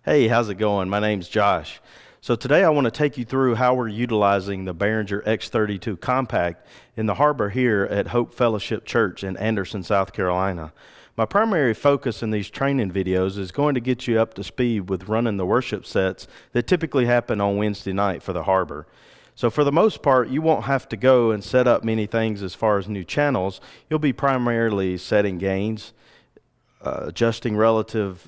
Hey, how's it going? My name's Josh. So today I want to take you through how we're utilizing the Behringer X32 Compact in the harbor here at Hope Fellowship Church in Anderson, South Carolina. My primary focus in these training videos is going to get you up to speed with running the worship sets that typically happen on Wednesday night for the harbor. So for the most part, you won't have to go and set up many things as far as new channels. You'll be primarily setting gains, adjusting relative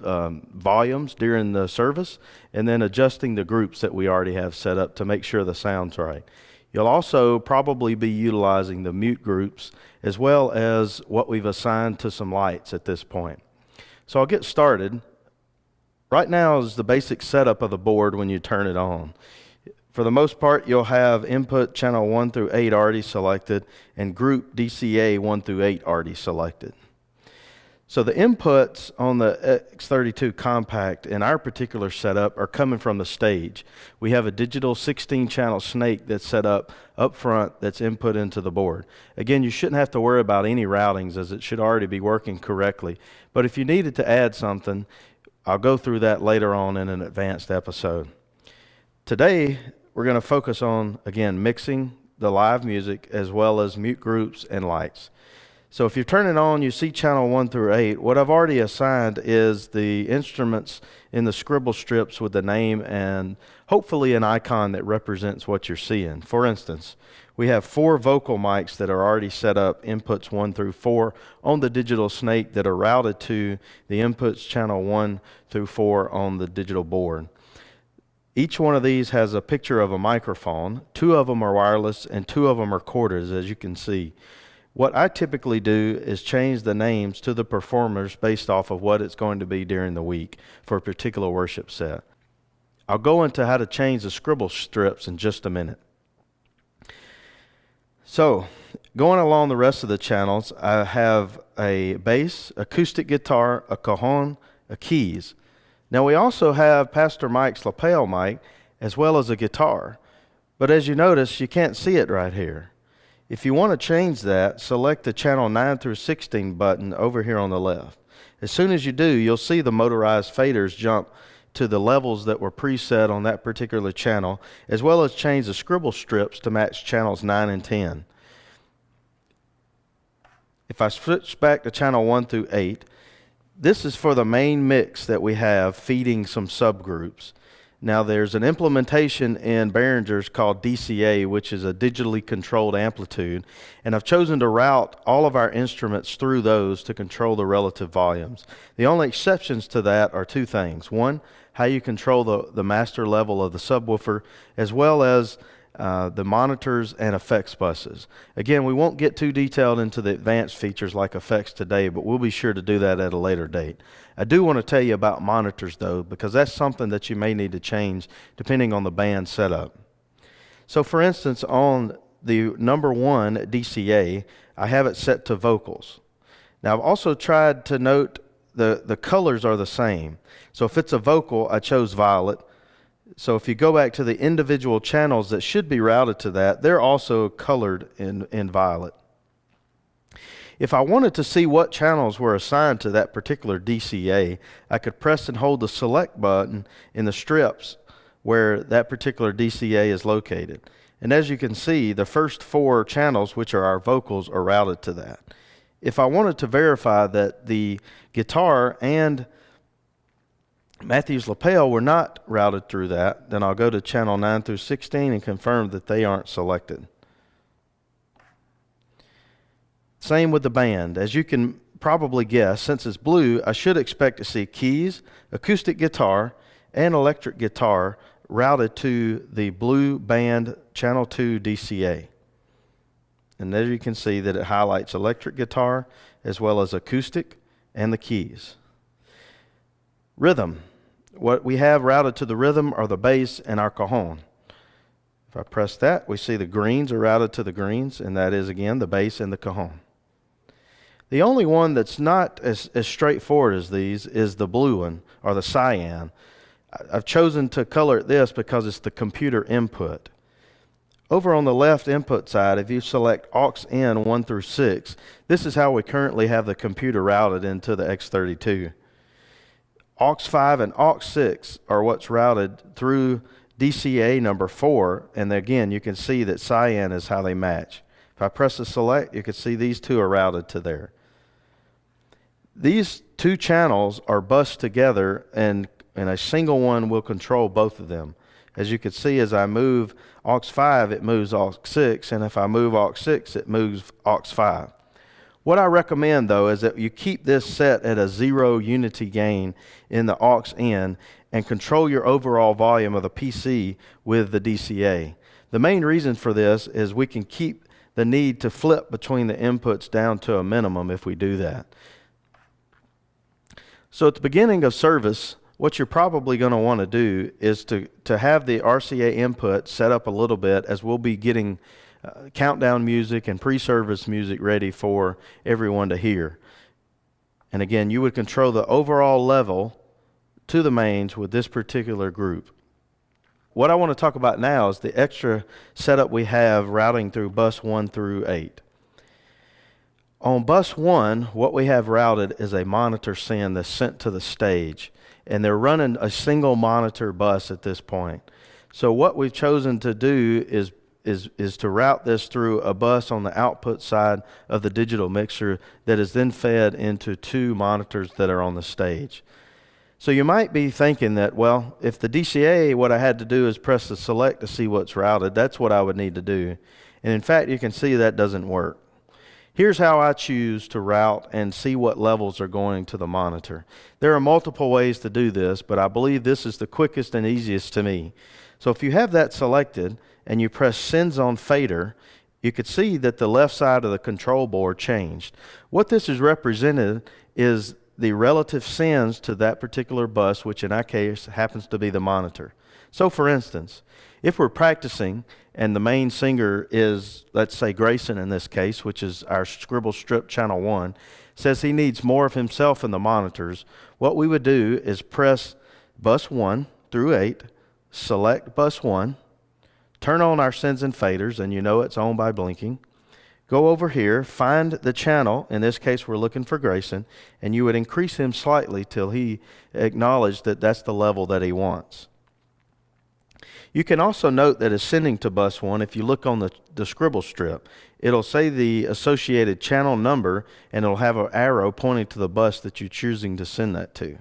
volumes during the service, and then adjusting the groups that we already have set up to make sure the sound's right. You'll also probably be utilizing the mute groups as well as what we've assigned to some lights at this point. So I'll get started. Right now is the basic setup of the board when you turn it on. For the most part, you'll have input channel 1 through 8 already selected and group DCA 1 through 8 already selected. So the inputs on the X32 Compact in our particular setup are coming from the stage. We have a digital 16-channel snake that's set up front that's input into the board. Again, you shouldn't have to worry about any routings as it should already be working correctly. But if you needed to add something, I'll go through that later on in an advanced episode. Today, we're going to focus on, again, mixing the live music as well as mute groups and lights. So if you turn it on, you see channel 1 through 8. What I've already assigned is the instruments in the scribble strips with the name and hopefully an icon that represents what you're seeing. For instance, we have 4 vocal mics that are already set up, inputs 1 through 4, on the digital snake that are routed to the inputs channel 1 through 4 on the digital board. Each one of these has a picture of a microphone. 2 of them are wireless and 2 of them are corded, as you can see. What I typically do is change the names to the performers based off of what it's going to be during the week for a particular worship set. I'll go into how to change the scribble strips in just a minute. So, going along the rest of the channels, I have a bass, acoustic guitar, a cajon, a keys. Now we also have Pastor Mike's lapel mic as well as a guitar. But as you notice, you can't see it right here. If you want to change that, select the channel 9 through 16 button over here on the left. As soon as you do, you'll see the motorized faders jump to the levels that were preset on that particular channel, as well as change the scribble strips to match channels 9 and 10. If I switch back to channel 1 through 8, this is for the main mix that we have feeding some subgroups. Now there's an implementation in Behringer's called DCA, which is a digitally controlled amplitude, and I've chosen to route all of our instruments through those to control the relative volumes. The only exceptions to that are 2 things. One, how you control the master level of the subwoofer, as well as the monitors and effects buses. Again, we won't get too detailed into the advanced features like effects today, but we'll be sure to do that at a later date. I do want to tell you about monitors though, because that's something that you may need to change depending on the band setup. So for instance, on the number 1 DCA, I have it set to vocals. Now I've also tried to note the colors are the same. So if it's a vocal, I chose violet. So if you go back to the individual channels that should be routed to that, they're also colored in violet. If I wanted to see what channels were assigned to that particular DCA, I could press and hold the select button in the strips where that particular DCA is located. And as you can see, the first 4 channels, which are our vocals, are routed to that. If I wanted to verify that the guitar and Matthew's lapel were not routed through that, then I'll go to channel 9 through 16 and confirm that they aren't selected. Same with the band. As you can probably guess, since it's blue, I should expect to see keys, acoustic guitar, and electric guitar routed to the blue band channel 2 DCA. And there you can see that it highlights electric guitar as well as acoustic and the keys. Rhythm. What we have routed to the rhythm are the bass and our cajon. If I press that, we see the greens are routed to the greens, and that is again the bass and the cajon. The only one that's not as straightforward as these is the blue one, or the cyan. I've chosen to color it this because it's the computer input. Over on the left input side, if you select aux in 1 through 6, this is how we currently have the computer routed into the X32. aux 5 and aux 6 are what's routed through DCA number 4, and again, you can see that cyan is how they match. If I press the select, you can see these two are routed to there. These two channels are bused together, and a single one will control both of them. As you can see, as I move aux 5, it moves aux 6, and if I move aux 6, it moves aux 5. What I recommend, though, is that you keep this set at a 0 unity gain in the aux in and control your overall volume of the PC with the DCA. The main reason for this is we can keep the need to flip between the inputs down to a minimum if we do that. So at the beginning of service, what you're probably going to want to do is to have the RCA input set up a little bit, as we'll be getting countdown music and pre-service music ready for everyone to hear. And again, you would control the overall level to the mains with this particular group. What I want to talk about now is the extra setup we have routing through bus 1 through 8. On bus 1, what we have routed is a monitor SIN that's sent to the stage, and they're running a single monitor bus at this point. So what we've chosen to do is to route this through a bus on the output side of the digital mixer that is then fed into two monitors that are on the stage. So you might be thinking that, well, if the DCA, what I had to do is press the select to see what's routed, that's what I would need to do. And in fact, you can see that doesn't work. Here's how I choose to route and see what levels are going to the monitor. There are multiple ways to do this, but I believe this is the quickest and easiest to me. So if you have that selected and you press SINs on fader, you could see that the left side of the control board changed. What this is represented is the relative SINs to that particular bus, which in our case happens to be the monitor. So for instance, if we're practicing and the main singer is, let's say, Grayson in this case, which is our scribble strip channel 1, says he needs more of himself in the monitors, what we would do is press bus 1 through 8, select bus 1, turn on our SINs and faders, and you know it's on by blinking. Go over here, find the channel, in this case we're looking for Grayson, and you would increase him slightly till he acknowledged that that's the level that he wants. You can also note that ascending to bus 1, if you look on the scribble strip, it'll say the associated channel number, and it'll have an arrow pointing to the bus that you're choosing to send that to.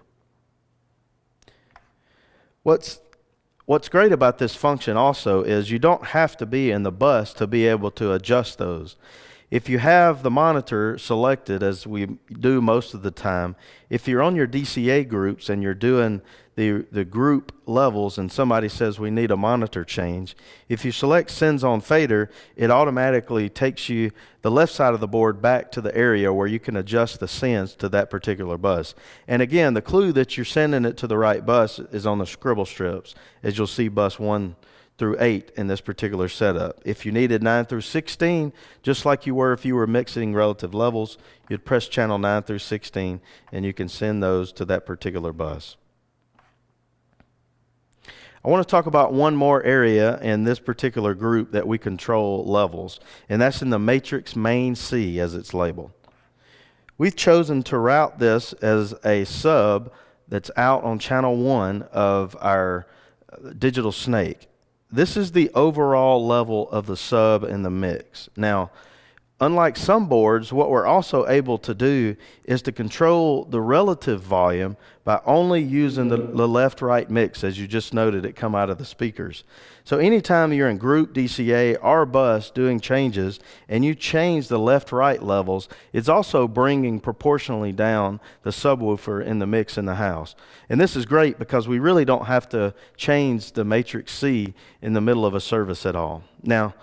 What's great about this function also is you don't have to be in the bus to be able to adjust those. If you have the monitor selected, as we do most of the time, if you're on your DCA groups and you're doing the group levels and somebody says we need a monitor change, if you select SINs on fader, it automatically takes you the left side of the board back to the area where you can adjust the SINs to that particular bus. And again, the clue that you're sending it to the right bus is on the scribble strips, as you'll see bus 1 through 8 in this particular setup. If you needed 9 through 16, just like you were if you were mixing relative levels, you'd press channel 9 through 16 and you can send those to that particular bus. I want to talk about one more area in this particular group that we control levels, and that's in the matrix main C, as it's labeled. We've chosen to route this as a sub that's out on channel 1 of our digital snake. This is the overall level of the sub in the mix. Now, unlike some boards, what we're also able to do is to control the relative volume by only using the left-right mix, as you just noted it come out of the speakers. So anytime you're in group DCA or bus doing changes and you change the left-right levels, it's also bringing proportionally down the subwoofer in the mix in the house. And this is great because we really don't have to change the matrix C in the middle of a service at all. Now,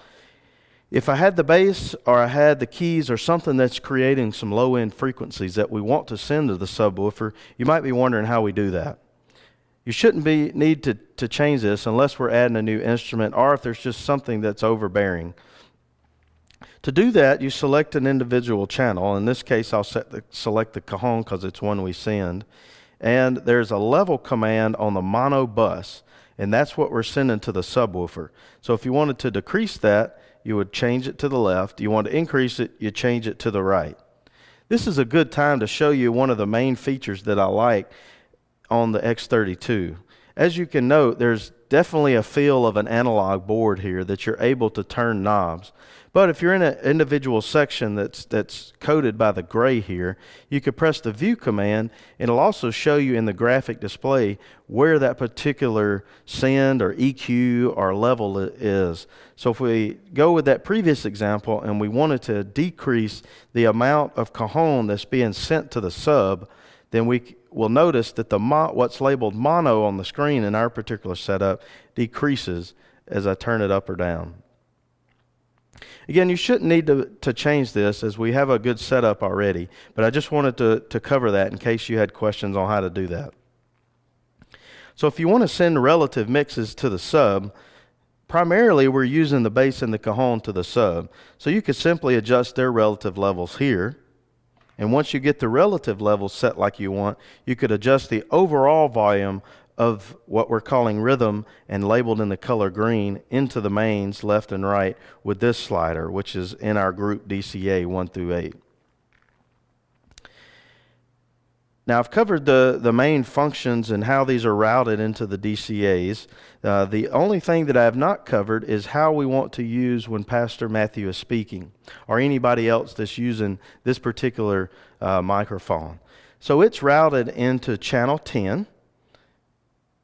if I had the bass or I had the keys or something that's creating some low-end frequencies that we want to send to the subwoofer, you might be wondering how we do that. You shouldn't need to change this unless we're adding a new instrument or if there's just something that's overbearing. To do that, you select an individual channel. In this case, I'll select the cajon because it's one we send. And there's a level command on the mono bus, and that's what we're sending to the subwoofer. So if you wanted to decrease that, you would change it to the left. You want to increase it, you change it to the right. This is a good time to show you one of the main features that I like on the X32. As you can note, there's definitely a feel of an analog board here that you're able to turn knobs. But if you're in an individual section that's coded by the gray here, you could press the view command, and it'll also show you in the graphic display where that particular send or EQ or level is. So if we go with that previous example and we wanted to decrease the amount of cajon that's being sent to the sub, then we will notice that what's labeled mono on the screen in our particular setup decreases as I turn it up or down. Again, you shouldn't need to change this as we have a good setup already, but I just wanted to cover that in case you had questions on how to do that. So if you want to send relative mixes to the sub, primarily we're using the bass and the cajon to the sub. So you could simply adjust their relative levels here. And once you get the relative levels set like you want, you could adjust the overall volume of what we're calling rhythm and labeled in the color green into the mains left and right with this slider, which is in our group DCA 1 through 8. Now I've covered the main functions and how these are routed into the DCAs. The only thing that I have not covered is how we want to use when Pastor Matthew is speaking or anybody else that's using this particular microphone. So it's routed into channel 10,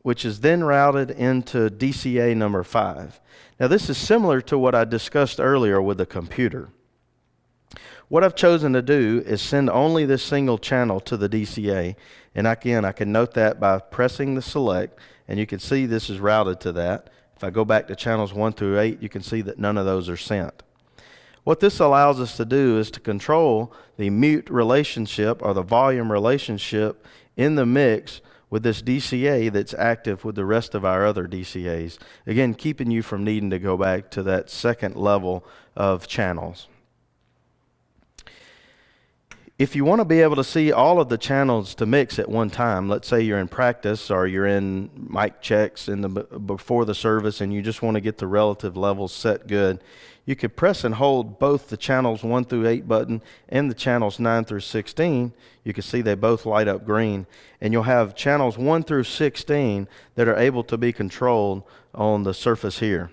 which is then routed into DCA number 5. Now this is similar to what I discussed earlier with the computer. What I've chosen to do is send only this single channel to the DCA, and again, I can note that by pressing the select, and you can see this is routed to that. If I go back to channels 1 through 8, you can see that none of those are sent. What this allows us to do is to control the mute relationship or the volume relationship in the mix with this DCA that's active with the rest of our other DCAs. Again, keeping you from needing to go back to that second level of channels. If you want to be able to see all of the channels to mix at one time, let's say you're in practice or you're in mic checks before the service and you just want to get the relative levels set good, you could press and hold both the channels 1 through 8 button and the channels 9 through 16. You can see they both light up green, and you'll have channels 1 through 16 that are able to be controlled on the surface here.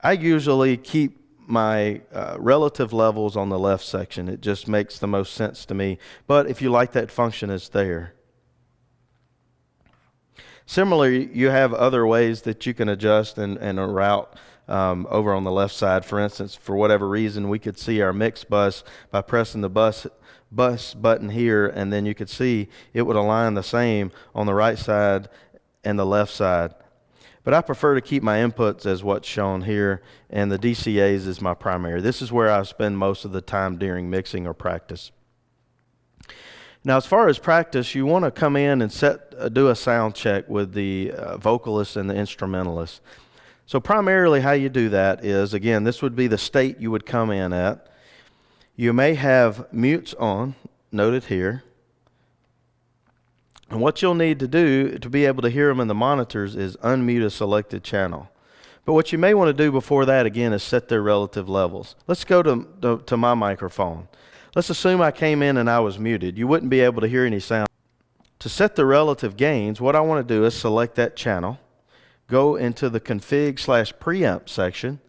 I usually keep my relative levels on the left section. It just makes the most sense to me. But if you like that function, it's there. Similarly, you have other ways that you can adjust and route over on the left side. For instance, for whatever reason, we could see our mix bus by pressing the bus button here, and then you could see it would align the same on the right side and the left side. But I prefer to keep my inputs as what's shown here, and the DCAs is my primary. This is where I spend most of the time during mixing or practice. Now, as far as practice, you want to come in and do a sound check with the vocalist and the instrumentalist. So primarily how you do that is, again, this would be the state you would come in at. You may have mutes on, noted here. And what you'll need to do to be able to hear them in the monitors is unmute a selected channel. But what you may want to do before that, again, is set their relative levels. Let's go to my microphone. Let's assume I came in and I was muted. You wouldn't be able to hear any sound. To set the relative gains, what I want to do is select that channel, go into the config/preamp section,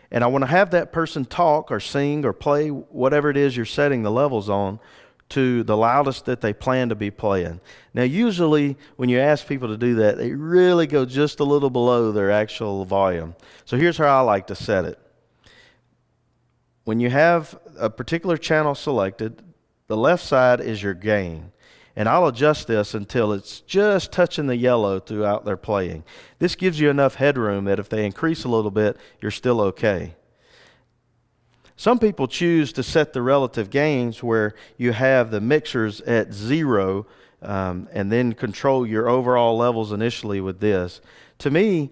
and I want to have that person talk or sing or play whatever it is you're setting the levels on to the loudest that they plan to be playing. Now usually when you ask people to do that, they really go just a little below their actual volume. So here's how I like to set it. When you have a particular channel selected, the left side is your gain. And I'll adjust this until it's just touching the yellow throughout their playing. This gives you enough headroom that if they increase a little bit, you're still okay. Some people choose to set the relative gains where you have the mixers at 0 and then control your overall levels initially with this. To me,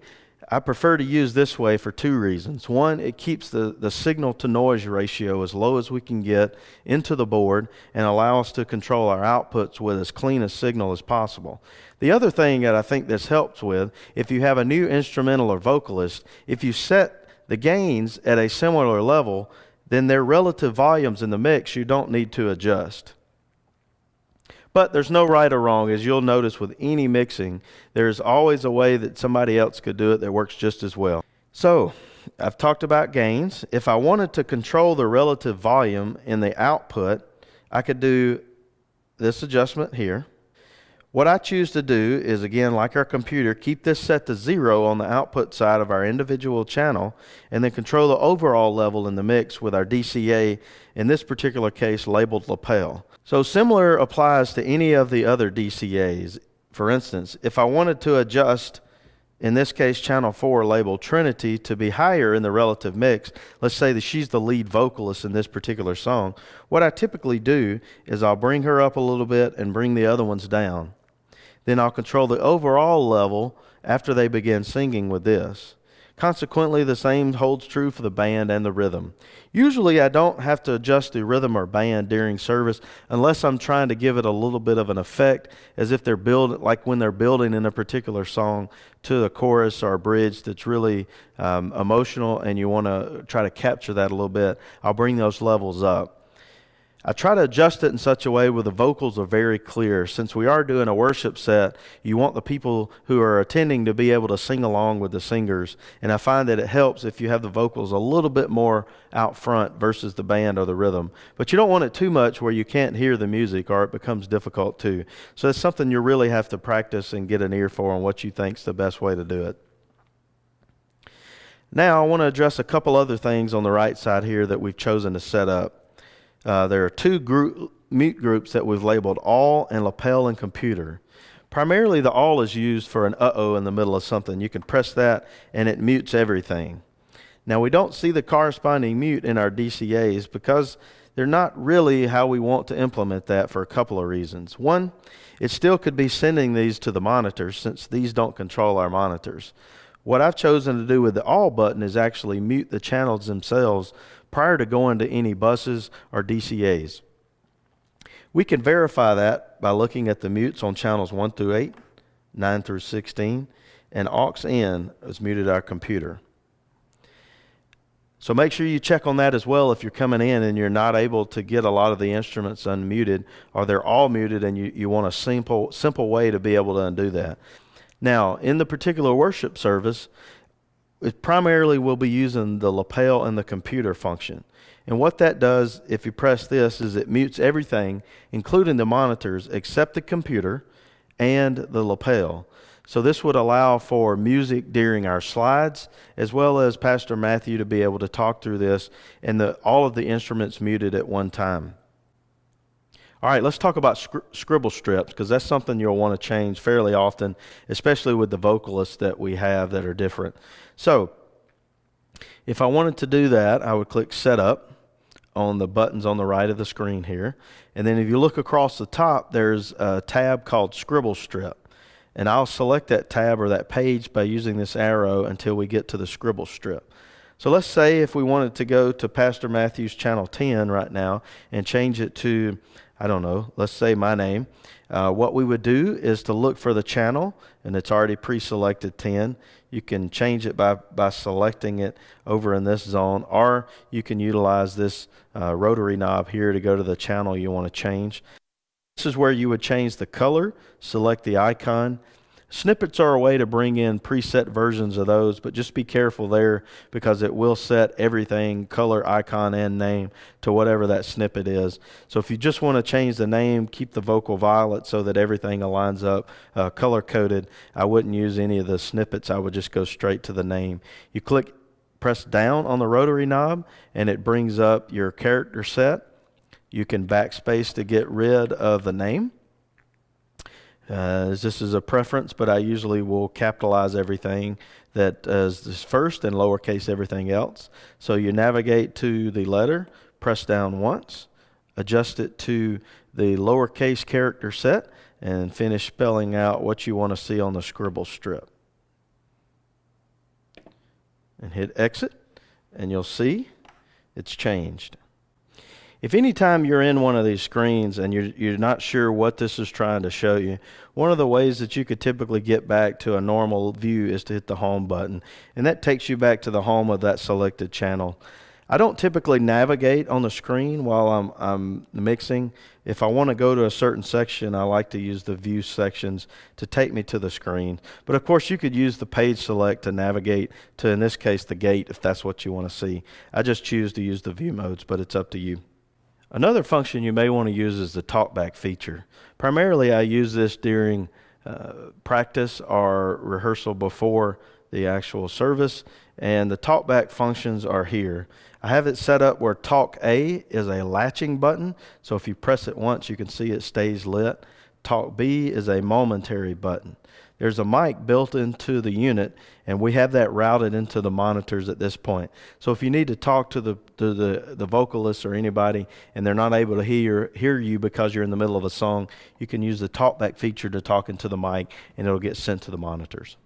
I prefer to use this way for two reasons. One, it keeps the signal to noise ratio as low as we can get into the board and allow us to control our outputs with as clean a signal as possible. The other thing that I think this helps with, if you have a new instrumental or vocalist, if you set the gains at a similar level, then their relative volumes in the mix you don't need to adjust. But there's no right or wrong. As you'll notice with any mixing, there's always a way that somebody else could do it that works just as well. So I've talked about gains. If I wanted to control the relative volume in the output, I could do this adjustment here. What I choose to do is, again, like our computer, keep this set to 0 on the output side of our individual channel, and then control the overall level in the mix with our DCA, in this particular case labeled lapel. So similar applies to any of the other DCAs. For instance, if I wanted to adjust, in this case channel 4 labeled Trinity, to be higher in the relative mix, let's say that she's the lead vocalist in this particular song, what I typically do is I'll bring her up a little bit and bring the other ones down. Then I'll control the overall level after they begin singing with this. Consequently, the same holds true for the band and the rhythm. Usually I don't have to adjust the rhythm or band during service unless I'm trying to give it a little bit of an effect, as if they're building, like when they're building in a particular song to a chorus or a bridge that's really emotional, and you want to try to capture that a little bit. I'll bring those levels up. I try to adjust it in such a way where the vocals are very clear. Since we are doing a worship set, you want the people who are attending to be able to sing along with the singers. And I find that it helps if you have the vocals a little bit more out front versus the band or the rhythm. But you don't want it too much where you can't hear the music, or it becomes difficult too. So it's something you really have to practice and get an ear for on what you think's the best way to do it. Now I want to address a couple other things on the right side here that we've chosen to set up. There are two mute groups that we've labeled all and lapel and computer. Primarily the all is used for an uh-oh in the middle of something. You can press that and it mutes everything. Now we don't see the corresponding mute in our DCAs because they're not really how we want to implement that for a couple of reasons. One, it still could be sending these to the monitors since these don't control our monitors. What I've chosen to do with the all button is actually mute the channels themselves prior to going to any buses or DCAs. We can verify that by looking at the mutes on channels 1 through 8, 9 through 16, and aux in is muted our computer. So make sure you check on that as well if you're coming in and you're not able to get a lot of the instruments unmuted, or they're all muted and you want a simple way to be able to undo that. Now, in the particular worship service, it primarily will be using the lapel and the computer function. And what that does, if you press this, is it mutes everything, including the monitors, except the computer and the lapel. So this would allow for music during our slides, as well as Pastor Matthew to be able to talk through this, and all of the instruments muted at one time. All right, let's talk about scribble strips, because that's something you'll want to change fairly often, especially with the vocalists that we have that are different. So if I wanted to do that, I would click Setup on the buttons on the right of the screen here. And then if you look across the top, there's a tab called Scribble Strip. And I'll select that tab or that page by using this arrow until we get to the Scribble Strip. So let's say if we wanted to go to Pastor Matthew's channel 10 right now and change it to, I don't know, let's say my name. What we would do is to look for the channel, and it's already pre-selected 10. You can change it by selecting it over in this zone, or you can utilize this rotary knob here to go to the channel you want to change. This is where you would change the color, select the icon. Snippets are a way to bring in preset versions of those, but just be careful there because it will set everything, color, icon, and name, to whatever that snippet is. So if you just want to change the name, keep the vocal violet so that everything aligns up, color-coded, I wouldn't use any of the snippets. I would just go straight to the name. You press down on the rotary knob, and it brings up your character set. You can backspace to get rid of the name. This is a preference, but I usually will capitalize everything that is first and lowercase everything else. So you navigate to the letter, press down once, adjust it to the lowercase character set, and finish spelling out what you want to see on the scribble strip. And hit exit, and you'll see it's changed. If any time you're in one of these screens and you're not sure what this is trying to show you, one of the ways that you could typically get back to a normal view is to hit the home button. And that takes you back to the home of that selected channel. I don't typically navigate on the screen while I'm mixing. If I want to go to a certain section, I like to use the view sections to take me to the screen. But of course, you could use the page select to navigate to, in this case, the gate if that's what you want to see. I just choose to use the view modes, but it's up to you. Another function you may want to use is the talkback feature. Primarily, I use this during practice or rehearsal before the actual service, and the talkback functions are here. I have it set up where Talk A is a latching button, so if you press it once, you can see it stays lit. Talk B is a momentary button. There's a mic built into the unit, and we have that routed into the monitors at this point. So if you need to talk to the vocalist or anybody, and they're not able to hear you because you're in the middle of a song, you can use the talkback feature to talk into the mic, and it'll get sent to the monitors.